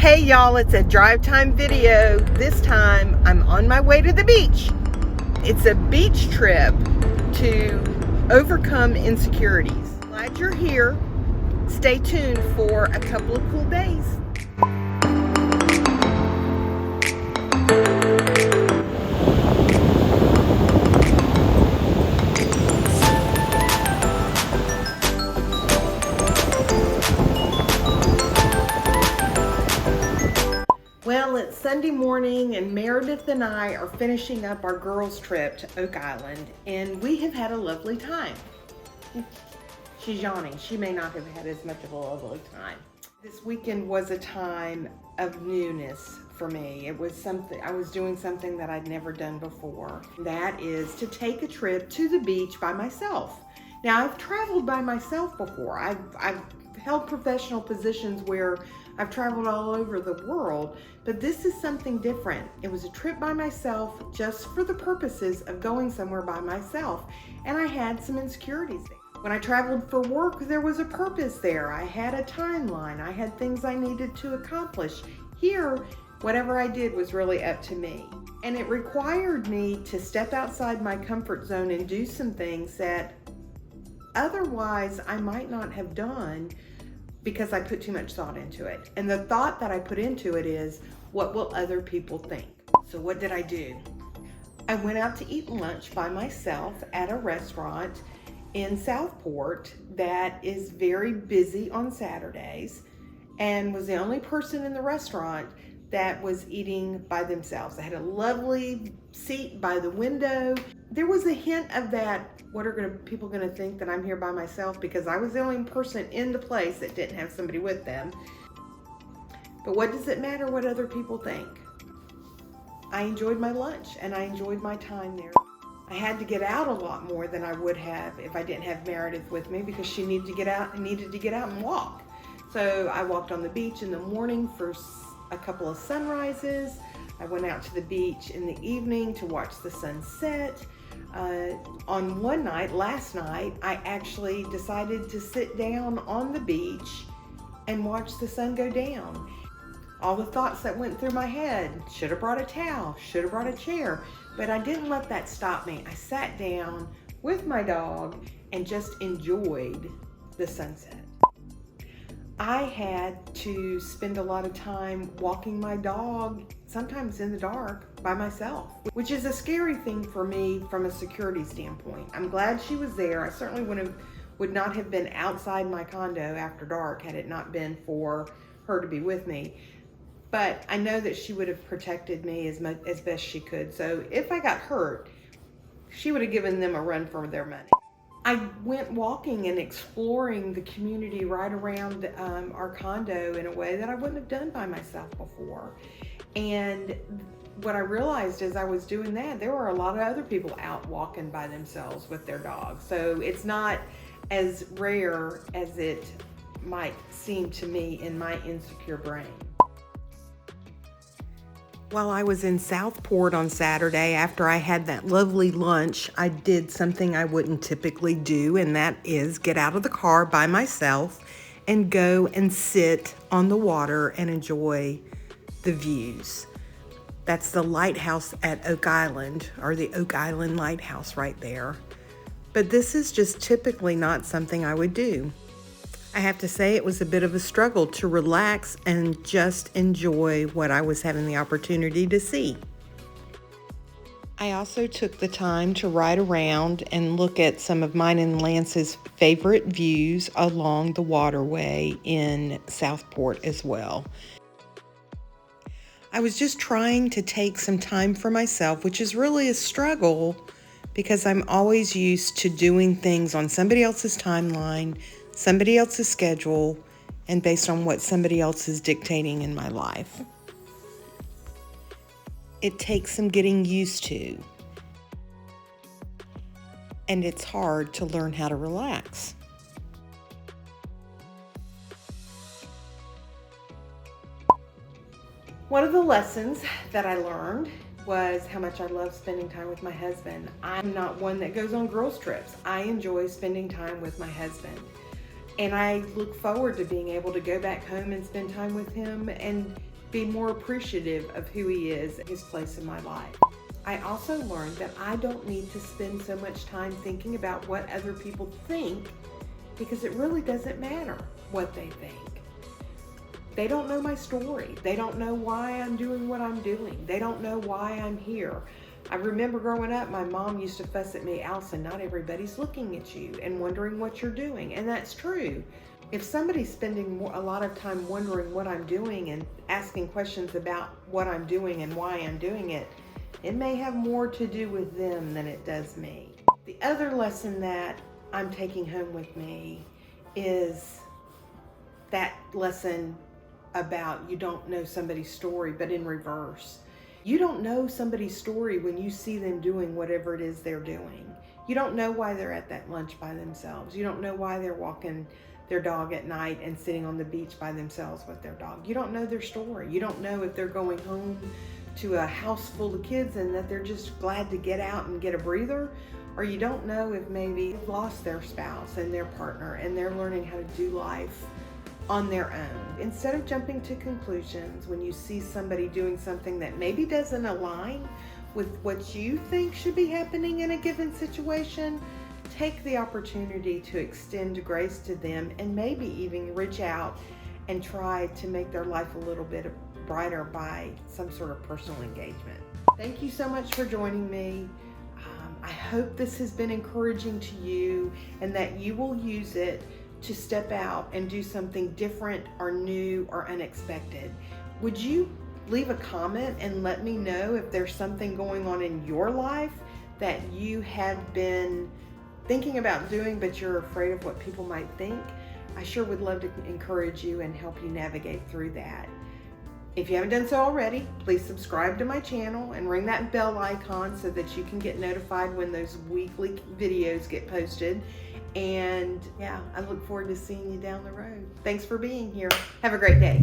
Hey y'all, it's a drive time video. This time I'm on my way to the beach. It's a beach trip to overcome insecurities. Glad you're here. Stay tuned for a couple of cool days. Well, it's Sunday morning and Meredith and I are finishing up our girls' trip to Oak Island, and we have had a lovely time. She's yawning. She may not have had as much of a lovely time. This weekend was a time of newness for me. It was something, I was doing something that I'd never done before. That is to take a trip to the beach by myself. Now, I've traveled by myself before. I've held professional positions where I've traveled all over the world, but this is something different. It was a trip by myself just for the purposes of going somewhere by myself, and I had some insecurities there. When I traveled for work, there was a purpose there. I had a timeline. I had things I needed to accomplish. Here, whatever I did was really up to me. And it required me to step outside my comfort zone and do some things that otherwise I might not have done because I put too much thought into it. And the thought that I put into it is, what will other people think? So what did I do? I went out to eat lunch by myself at a restaurant in Southport that is very busy on Saturdays, and was the only person in the restaurant that was eating by themselves. I had a lovely seat by the window. There was a hint of that, what are people gonna think that I'm here by myself, because I was the only person in the place that didn't have somebody with them. But what does it matter what other people think? I enjoyed my lunch and I enjoyed my time there. I had to get out a lot more than I would have if I didn't have Meredith with me, because she needed to get out and walk. So I walked on the beach in the morning for a couple of sunrises. I went out to the beach in the evening to watch the sunset. On one night, last night, I actually decided to sit down on the beach and watch the sun go down. All the thoughts that went through my head, should have brought a towel, should have brought a chair, but I didn't let that stop me. I sat down with my dog and just enjoyed the sunset. I had to spend a lot of time walking my dog, sometimes in the dark, by myself, which is a scary thing for me from a security standpoint. I'm glad she was there. I certainly would not have been outside my condo after dark had it not been for her to be with me. But I know that she would have protected me as best she could. So if I got hurt, she would have given them a run for their money. I went walking and exploring the community right around our condo in a way that I wouldn't have done by myself before. And what I realized as I was doing that, there were a lot of other people out walking by themselves with their dogs. So it's not as rare as it might seem to me in my insecure brain. While I was in Southport on Saturday, after I had that lovely lunch, I did something I wouldn't typically do, and that is get out of the car by myself and go and sit on the water and enjoy the views. That's the lighthouse at Oak Island, or the Oak Island Lighthouse right there. But this is just typically not something I would do. I have to say it was a bit of a struggle to relax and just enjoy what I was having the opportunity to see. I also took the time to ride around and look at some of mine and Lance's favorite views along the waterway in Southport as well. I was just trying to take some time for myself, which is really a struggle because I'm always used to doing things on somebody else's timeline, somebody else's schedule, and based on what somebody else is dictating in my life. It takes some getting used to, and it's hard to learn how to relax. One of the lessons that I learned was how much I love spending time with my husband. I'm not one that goes on girls' trips. I enjoy spending time with my husband. And I look forward to being able to go back home and spend time with him and be more appreciative of who he is and his place in my life. I also learned that I don't need to spend so much time thinking about what other people think, because it really doesn't matter what they think. They don't know my story. They don't know why I'm doing what I'm doing. They don't know why I'm here. I remember growing up, my mom used to fuss at me, Allison, not everybody's looking at you and wondering what you're doing. And that's true. If somebody's spending a lot of time wondering what I'm doing and asking questions about what I'm doing and why I'm doing it, it may have more to do with them than it does me. The other lesson that I'm taking home with me is that lesson about you don't know somebody's story, but in reverse. You don't know somebody's story when you see them doing whatever it is they're doing. You don't know why they're at that lunch by themselves. You don't know why they're walking their dog at night and sitting on the beach by themselves with their dog. You don't know their story. You don't know if they're going home to a house full of kids and that they're just glad to get out and get a breather. Or you don't know if maybe they've lost their spouse and their partner and they're learning how to do life on their own. Instead of jumping to conclusions when you see somebody doing something that maybe doesn't align with what you think should be happening in a given situation, take the opportunity to extend grace to them and maybe even reach out and try to make their life a little bit brighter by some sort of personal engagement. Thank you so much for joining me. I hope this has been encouraging to you and that you will use it to step out and do something different or new or unexpected. Would you leave a comment and let me know if there's something going on in your life that you have been thinking about doing but you're afraid of what people might think? I sure would love to encourage you and help you navigate through that. If you haven't done so already, please subscribe to my channel and ring that bell icon so that you can get notified when those weekly videos get posted. And yeah, I look forward to seeing you down the road. Thanks for being here. Have a great day.